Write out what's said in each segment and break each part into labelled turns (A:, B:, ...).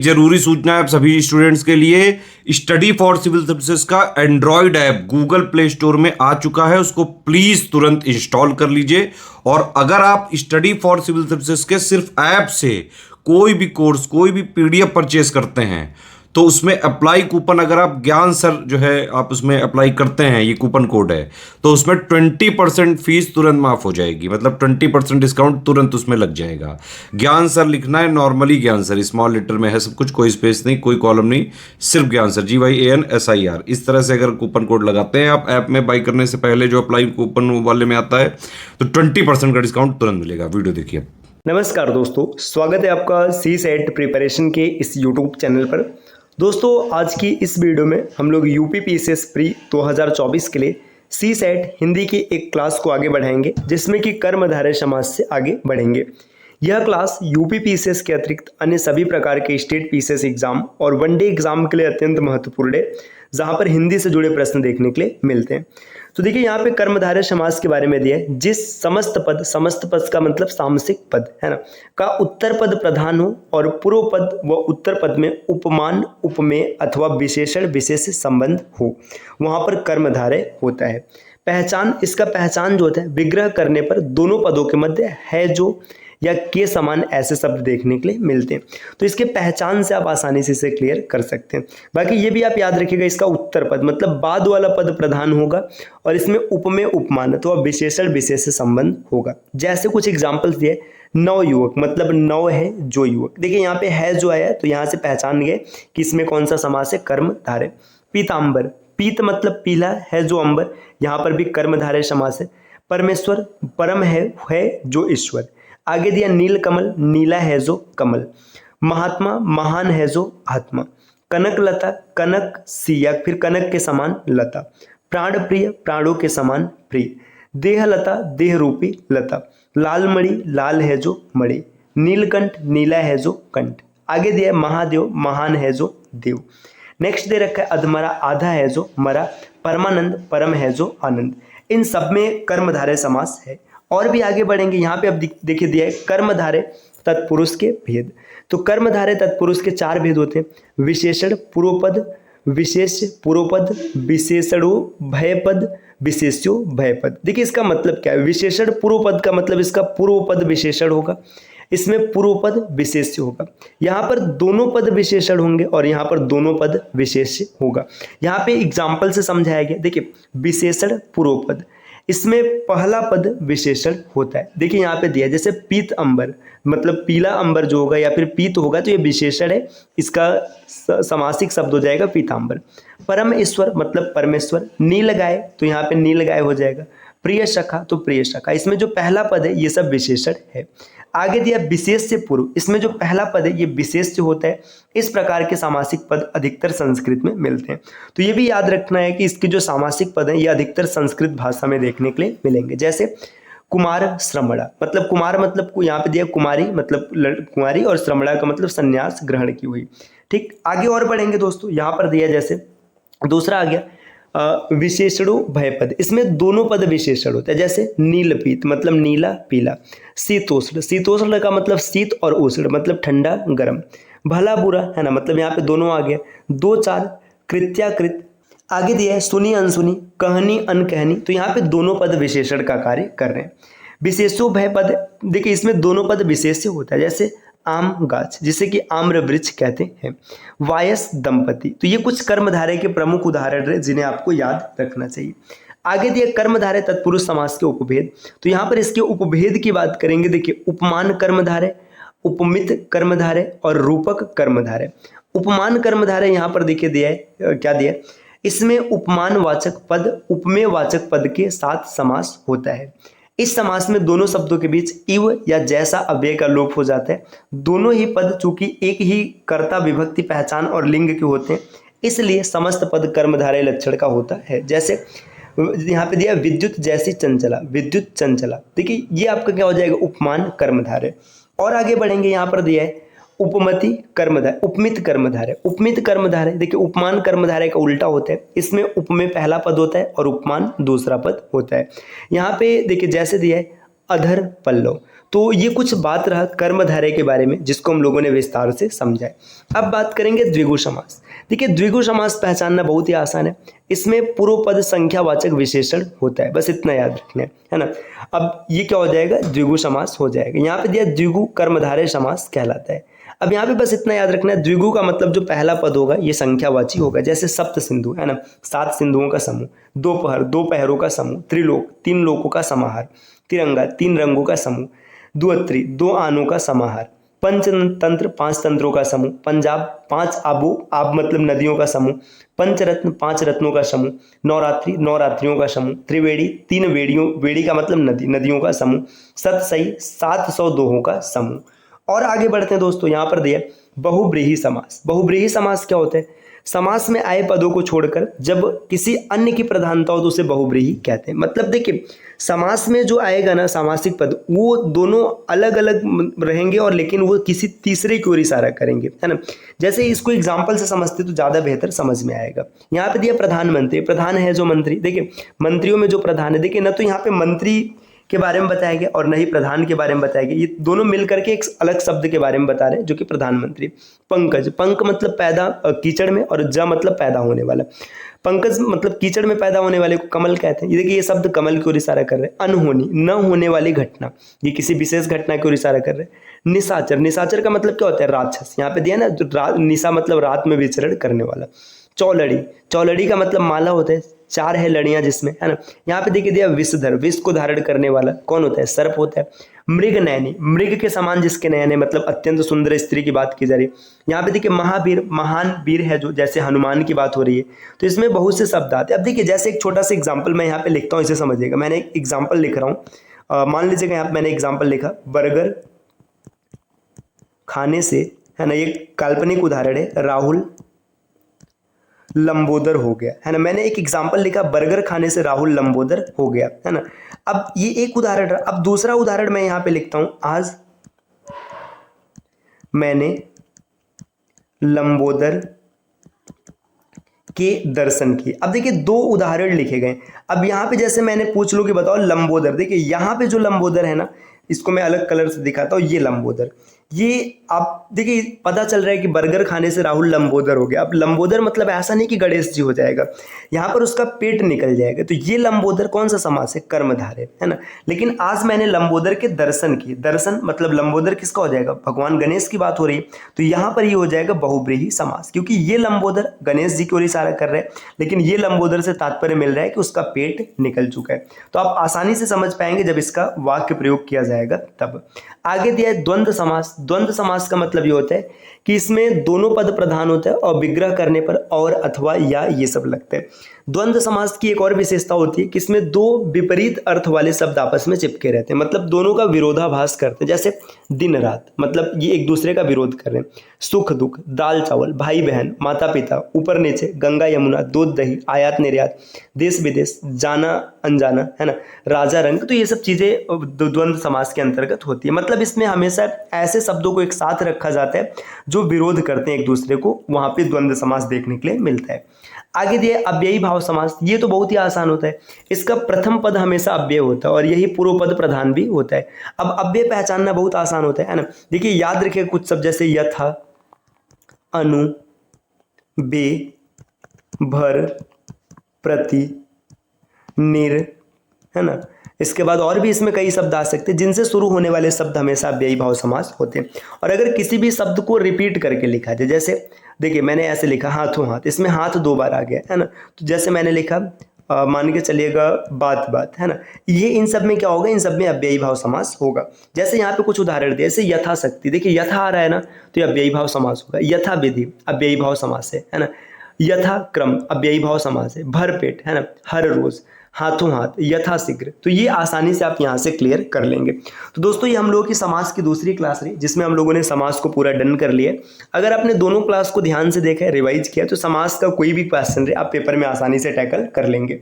A: जरूरी सूचना है आप सभी स्टूडेंट्स के लिए। स्टडी फॉर सिविल सर्विसेज का Android app Google play store में आ चुका है, उसको प्लीज तुरंत इंस्टॉल कर लीजिए। और अगर आप स्टडी फॉर सिविल सर्विसेज के सिर्फ ऐप से कोई भी कोर्स, कोई भी पीडीएफ परचेस करते हैं तो उसमें अप्लाई कूपन, अगर आप ज्ञान सर जो है आप उसमें अप्लाई करते हैं, ये कूपन कोड है, तो उसमें 20% फीस तुरंत माफ हो जाएगी। मतलब 20% डिस्काउंट तुरंत उसमें लग जाएगा। ज्ञान सर लिखना है, नॉर्मली ज्ञान सर, स्मॉल लेटर में है सब कुछ, कोई स्पेस नहीं, कोई कॉलम नहीं, सिर्फ ज्ञान सर, GYANSIR। इस तरह से अगर कूपन कोड लगाते हैं आप ऐप में बाई करने से पहले, जो अप्लाई कूपन वाले में आता है, तो 20% का डिस्काउंट तुरंत मिलेगा। वीडियो देखिए।
B: नमस्कार दोस्तों, स्वागत है आपका CSET प्रिपरेशन के इस YouTube चैनल पर। दोस्तों, आज की इस वीडियो में हम लोग UPPSS प्री 2024 के लिए CSET हिंदी की एक क्लास को आगे बढ़ाएंगे, जिसमें कि कर्मधारय समास से आगे बढ़ेंगे। यह क्लास UPPSS के अतिरिक्त अन्य सभी प्रकार के स्टेट PCS एग्जाम और वनडे एग्जाम के लिए अत्यंत महत्वपूर्ण है, जहां पर हिंदी से जुड़े प्रश्न देखने के लिए मिलते हैं। तो देखिए, यहाँ पे कर्मधारय समास के बारे में दिया है। जिस समस्त पद का मतलब सामसिक पद है ना, का उत्तर पद प्रधान हो और पूर्व पद व उत्तर पद में उपमान, उपमेय अथवा विशेषण विशेष संबंध हो, वहां पर कर्मधारय होता है। पहचान, इसका पहचान जो होता है, विग्रह करने पर दोनों पदों के मध्य है जो या के समान ऐसे शब्द देखने के लिए मिलते हैं। तो इसके पहचान से आप आसानी से इसे क्लियर कर सकते हैं। बाकी ये भी आप याद रखिएगा, इसका उत्तर पद मतलब बाद वाला पद प्रधान होगा और इसमें उपमेय, उपमान तो विशेषण विशेष संबंध होगा। जैसे कुछ एग्जाम्पल्स दिए, नव युवक मतलब नव है जो युवक। देखिए यहाँ पे है जो आया, तो यहाँ से पहचान गए कि इसमें कौन सा समास है, कर्मधारय। पीतांबर, पीत मतलब पीला, है जो अंबर, यहाँ पर भी कर्मधारय समास है। परमेश्वर, परम है जो ईश्वर। आगे दिया नीलकमल, नीला है जो कमल। महात्मा, महान है जो आत्मा। कनक लता, कनक सी या फिर कनक के समान लता। प्राण प्रिय, प्राणों के समान प्रिय। देह लता, देह रूपी लता। लाल मणि, लाल है जो मणि। नीलकंठ, नीला है जो कंठ। आगे दिया महादेव, महान है जो देव। नेक्स्ट दे रखा है अधमरा, आधा है जो मरा। परमानंद, परम है जो आनंद। इन सब में कर्मधारय समास है। और भी आगे बढ़ेंगे, यहाँ पे अब देखिए दिया है कर्मधारय तत्पुरुष के भेद। तो कर्मधारय तत्पुरुष के 4 भेद होते हैं। विशेषण, पूर्वपद, विशेष पूर्वपद, विशेषणो भयपद, विशेष्यो भयपद। देखिए इसका मतलब क्या है। विशेषण पूर्वपद का मतलब इसका पूर्वपद विशेषण होगा, इसमें पूर्वपद विशेष्य होगा। यहाँ पर दोनों पद विशेषण होंगे और यहाँ पर दोनों पद विशेष्य होगा। यहाँ पे एग्जाम्पल से समझाया गया। देखिए विशेषण पूर्वपद, इसमें पहला पद विशेषण होता है। देखिए यहाँ पे दिया है, जैसे पीत अंबर मतलब पीला अंबर जो होगा या फिर पीत होगा तो ये विशेषण है, इसका समासिक शब्द हो जाएगा पीतांबर। परम ईश्वर मतलब परमेश्वर। नील गाय, तो यहाँ पे नील गाय हो जाएगा। प्रिय सखा, तो प्रिय सखा। इसमें जो पहला पद है ये सब विशेषण है। आगे दिया विशेष से पूर्व, इसमें जो पहला पद है ये विशेष से होता है। इस प्रकार के सामासिक पद अधिकतर संस्कृत में मिलते हैं। तो ये भी याद रखना है कि इसके जो सामासिक पद हैं ये अधिकतर संस्कृत भाषा में देखने के लिए मिलेंगे। जैसे कुमार, श्रमणा मतलब कुमार मतलब यहाँ पे दिया कुमारी मतलब कुमारी, और श्रमणा का मतलब संन्यास ग्रहण की हुई। ठीक, आगे और बढ़ेंगे दोस्तों। यहाँ पर दिया जैसे दूसरा आ गया विशेषणो भयपद, इसमें दोनों पद विशेषण होते हैं। जैसे नीलपीत मतलब नीला पीला। शीतोष्ण, शीतोष्ण का मतलब शीत और उष्ण मतलब ठंडा गर्म। भला बुरा है ना, मतलब यहाँ पे दोनों आ गया। दो चार, कृत्याकृत। आगे दिया है सुनी अनसुनी, कहनी अनकहनी, तो यहाँ पे दोनों पद विशेषण का कार्य कर रहे हैं। विशेषो भय पद, देखिए इसमें दोनों पद विशेष होता है। जैसे आम गाछ, जिसे कि आम्र वृक्ष कहते हैं। वायस दंपति, तो ये कुछ कर्मधारय के प्रमुख उदाहरण हैं जिन्हें आपको याद रखना चाहिए। आगे दिया कर्मधारय तत्पुरुष समास के उपभेद, तो यहाँ पर इसके उपभेद की बात करेंगे। देखिए उपमान कर्मधारय, उपमित कर्मधारय और रूपक कर्मधारय। उपमान कर्मधारय यहाँ पर देखिए दिया है, क्या दिया है, इसमें उपमान वाचक पद उपमेय वाचक पद के साथ समास होता है। इस समास में दोनों शब्दों के बीच इव या जैसा अव्यय का लोप हो जाता है। दोनों ही पद चूंकि एक ही कर्ता, विभक्ति, पहचान और लिंग के होते हैं, इसलिए समस्त पद कर्मधारय लक्षण का होता है। जैसे यहाँ पे दिया विद्युत जैसी चंचला, विद्युत चंचला। देखिए ये आपका क्या हो जाएगा, उपमान कर्मधारय। और आगे बढ़ेंगे, यहाँ पर दिया है उपमति कर्मधारय, उपमित कर्मधारय। उपमित कर्मधारय देखिए उपमान कर्मधारय का उल्टा होता है, इसमें उपमेय पहला पद होता है और उपमान दूसरा पद होता है। यहाँ पे देखिए जैसे दिया है अधर पल्लव, तो ये कुछ बात रहा कर्मधारय के बारे में जिसको हम लोगों ने विस्तार से समझा है। अब बात करेंगे द्विगु समास। देखिए द्विगु समास पहचानना बहुत ही आसान है। इसमें पूर्व पद संख्यावाचक विशेषण होता है, बस इतना याद रखना है ना। अब ये क्या हो जाएगा, द्विगु समास हो जाएगा। यहाँ पे दिया द्विगु कर्मधारय समास कहलाता है। अब यहाँ पे बस इतना याद रखना है, द्विगु का मतलब जो पहला पद होगा ये संख्यावाची होगा, जैसे सप्त सिंधु है ना, 7 सिंधुओं का समूह, दोपहर 2 पहरों का समूह, त्रिलोक 3 लोकों का समाहार, तिरंगा 3 रंगों का समूह, दुअत्री 2 आनों का समाहार, पंचतंत्र 5 तंत्रों का समूह, पंजाब 5 आबू, आब मतलब नदियों का समूह, पंचरत्न 5 रत्नों का समूह, नवरात्रि 9 रात्रियों का समूह, त्रिवेणी 3 वेड़ियों, वेड़ी का मतलब नदी, नदियों का समूह, सतसई 700 दोहों का समूह। और आगे बढ़ते हैं दोस्तों, यहाँ पर दिया बहुब्रीहि समास। बहुब्रीहि समास क्या होता है, समास में आए पदों को छोड़कर जब किसी अन्य की प्रधानता हो तो उसे बहुब्रीहि कहते हैं। मतलब देखिए समास में जो आएगा ना सामासिक पद, वो दोनों अलग अलग रहेंगे और लेकिन वो किसी तीसरे की ओर इशारा करेंगे, है ना। जैसे इसको एग्जाम्पल से समझते तो ज़्यादा बेहतर समझ में आएगा। यहाँ पे दिया प्रधानमंत्री, प्रधान है जो मंत्री, देखिए मंत्रियों में जो प्रधान है, देखिए ना तो यहाँ पे मंत्री के बारे में बताया गया और न ही प्रधान के बारे में बताया गया, ये दोनों मिलकर के एक अलग शब्द के बारे में बता रहे हैं जो कि प्रधानमंत्री। पंकज, पंक मतलब पैदा कीचड़ में, और ज मतलब पैदा होने वाला। पंकज मतलब कीचड़ में पैदा होने वाले को कमल कहते हैं। ये देखिए ये शब्द कमल की ओर इशारा कर रहे हैं। अनहोनी, न होने वाली घटना, ये किसी विशेष घटना की ओर इशारा कर रहे हैं। निशाचर, निशाचर का मतलब क्या होता है, राक्षस। यहाँ पे दिया ना जो निशा मतलब रात में विचरण करने वाला। चौलड़ी, चौलड़ी का मतलब माला होता है, 4 है लड़ियां जिसमें, है ना। यहाँ पे देखिए दिया विषधर, विष को धारण करने वाला कौन होता है, सर्प होता है। मृग नयनी, मृग के समान जिसके नयन है, मतलब अत्यंत सुंदर स्त्री की बात की जा रही है। यहाँ पे देखिए महावीर, महान वीर है जो, जैसे हनुमान की बात हो रही है। तो इसमें बहुत से शब्द आते हैं। अब देखिए जैसे एक छोटा सा एग्जाम्पल मैं यहाँ पे लिखता हूँ, इसे समझिएगा। मैंने एक एग्जाम्पल लिख रहा हूँ, मान लीजिएगा यहाँ पे मैंने एग्जाम्पल लिखा, बर्गर खाने से, है ना, ये काल्पनिक उदाहरण है, राहुल लंबोदर हो गया, है ना। मैंने एक एग्जाम्पल लिखा, बर्गर खाने से राहुल लंबोदर हो गया, है ना। अब ये एक उदाहरण रहा। अब दूसरा उदाहरण मैं यहां पे लिखता हूं, आज मैंने लंबोदर के दर्शन किए। अब देखिए 2 उदाहरण लिखे गए। अब यहां पे जैसे मैंने पूछ लो कि बताओ लंबोदर, देखिए यहां पे जो लंबोदर है ना, इसको मैं अलग कलर से दिखाता हूँ, ये लंबोदर, ये आप देखिए पता चल रहा है कि बर्गर खाने से राहुल लंबोदर हो गया। अब लंबोदर मतलब ऐसा नहीं कि गणेश जी हो जाएगा, यहाँ पर उसका पेट निकल जाएगा। तो ये लंबोदर कौन सा समास है, कर्मधारय, है ना। लेकिन आज मैंने लंबोदर के दर्शन किए, दर्शन मतलब लंबोदर किसका हो जाएगा, भगवान गणेश की बात हो रही है। तो यहाँ पर ये हो जाएगा बहुब्रीहि समास, क्योंकि ये लंबोदर गणेश जी की ओर इशारा कर रहे हैं, लेकिन ये लंबोदर से तात्पर्य मिल रहा है कि उसका पेट निकल चुका है। तो आप आसानी से समझ पाएंगे जब इसका वाक्य प्रयोग किया जाएगा तब। आगे दिया है द्वंद्व समास। द्वंद्व समास का मतलब ये होता है कि इसमें दोनों पद प्रधान होता है और विग्रह करने पर और, अथवा, या ये सब लगते हैं। द्वंद्व समास की एक और विशेषता होती है कि इसमें 2 विपरीत अर्थ वाले शब्द आपस में चिपके रहते हैं, मतलब दोनों का विरोधाभास करते हैं। जैसे दिन रात, मतलब ये एक दूसरे का विरोध कर रहे हैं। सुख दुख, दाल चावल, भाई बहन, माता पिता, ऊपर नीचे, गंगा यमुना, दूध दही, आयात निर्यात, देश विदेश, जाना अनजाना, है ना, राजा रंग। तो ये सब चीजें द्वंद्व समास के अंतर्गत होती है। मतलब इसमें हमेशा ऐसे शब्दों को एक साथ रखा जाता है जो विरोध करते हैं एक दूसरे को, वहां पे द्वंद्व समास देखने के लिए मिलता है। आगे दिए अव्ययी भाव समास। ये तो बहुत ही आसान होता है, इसका प्रथम पद हमेशा अव्यय होता है और यही पूर्व पद प्रधान भी होता है। अब अव्यय पहचानना बहुत आसान होता है ना। देखिए याद रखिए कुछ शब्द जैसे यथा, अनु, बे, भर, प्रति, निर, है ना। इसके बाद और भी इसमें कई शब्द आ सकते हैं जिनसे शुरू होने वाले शब्द हमेशा अव्ययी भाव समास होते हैं। और अगर किसी भी शब्द को रिपीट करके लिखा जाए, जैसे देखिए मैंने ऐसे लिखा हाथों हाथ, इसमें हाथ 2 बार आ गया, है ना। तो जैसे मैंने लिखा मान के चलिएगा बात बात, है ना। ये इन सब में क्या होगा, इन सब में अव्ययी भाव समास होगा। जैसे यहाँ पे कुछ उदाहरण दिए, जैसे यथाशक्ति, देखिए यथा आ रहा है ना, तो ये अव्ययी भाव समास होगा। यथा विधि अव्ययी भाव समास है ना। यथा क्रम अव्ययी भाव समास है। भर पेट, है ना, हर रोज, हाथों हाथ, यथाशीघ्र। तो ये आसानी से आप यहाँ से क्लियर कर लेंगे। तो दोस्तों ये हम लोगों की समास की दूसरी क्लास रही जिसमें हम लोगों ने समास को पूरा डन कर लिया। अगर आपने दोनों क्लास को ध्यान से देखा है, रिवाइज किया, तो समास का कोई भी क्वेश्चन रहे आप पेपर में आसानी से टैकल कर लेंगे।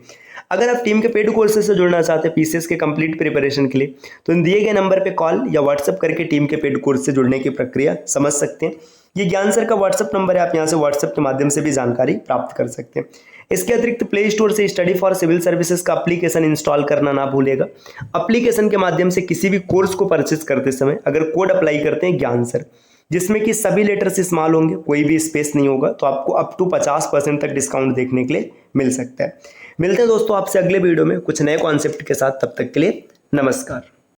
B: अगर आप टीम के पेड कोर्सेज से जुड़ना चाहते हैं पीसीएस के कंप्लीट प्रिपरेशन के लिए, तो इन दिए गए नंबर पर कॉल या व्हाट्सएप करके टीम के पेड कोर्स से जुड़ने की प्रक्रिया समझ सकते हैं। ये ज्ञान सर का व्हाट्सअप नंबर है, आप यहाँ से व्हाट्सअप के माध्यम से भी जानकारी प्राप्त कर सकते हैं। इसके अतिरिक्त प्ले स्टोर से स्टडी फॉर सिविल सर्विसेज का एप्लीकेशन इंस्टॉल करना ना भूलेगा। एप्लीकेशन के माध्यम से किसी भी कोर्स को परचेस करते समय अगर कोड अप्लाई करते हैं ज्ञान सर, जिसमें कि सभी लेटर्स स्मॉल होंगे, कोई भी स्पेस नहीं होगा, तो आपको अप टू 50% तक डिस्काउंट देखने के लिए मिल सकता है। मिलते हैं दोस्तों आपसे अगले वीडियो में कुछ नए कॉन्सेप्ट के साथ, तब तक के लिए नमस्कार।